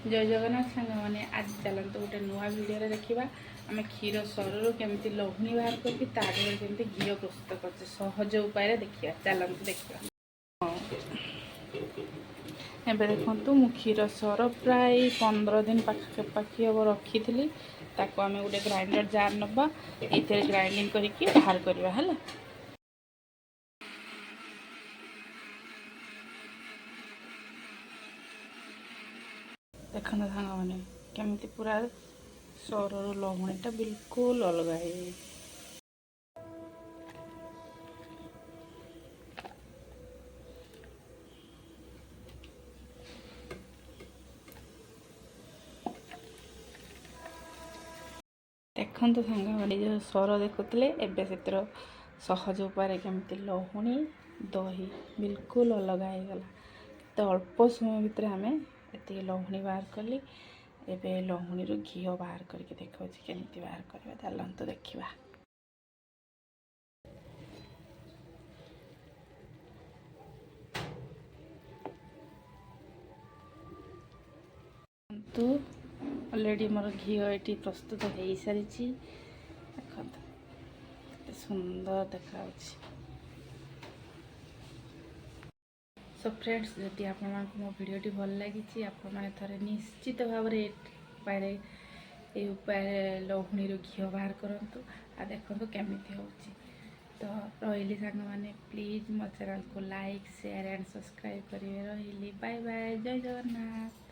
जय जगन्नाथ सांग मैंने आज चलते गोटे नुआ भिडियो देखा आम क्षीर सरु केमी लहुणी बाहर करके केमी घी प्रस्तुत कर सहज उपाय देखा चलते देखा। एबे देखु मु क्षीर सर प्राय 15 दिन पाखापाखि हम रखी ताको आम गोटे ग्राइंडर जार नवा ये ग्राइंडिंग करके बाहर करवा है। देखो सांग मैंने केमी पूरा सरर लहुणीटा बिल्कुल अलग है। देखो सांग मैंने जो सर देखुले एवं से सहज उपाय केमी लहुणी दही बिल्कुल अलग होगला। तो अल्प समय भितर आम ये लहुणी बाहर कली एबे लहुणी घी बाहर करके देखा केमी बाहर करवा चलते देखा। तो ऑलरेडी मोर घी ये प्रस्तुत हो सारी देखो सुंदर देखा। सो फ्रेंड्स जदि आप मो भिडी भल लगी आपण मैंने थे निश्चित भाव उपाय लहुणी घी बाहर करूँ आ देखो केमी हो। तो रही सांग मैंने प्लीज मो चैनल को लाइक शेयर एंड सब्सक्राइब करेंगे। रही बाय बाय जय जगन्नाथ।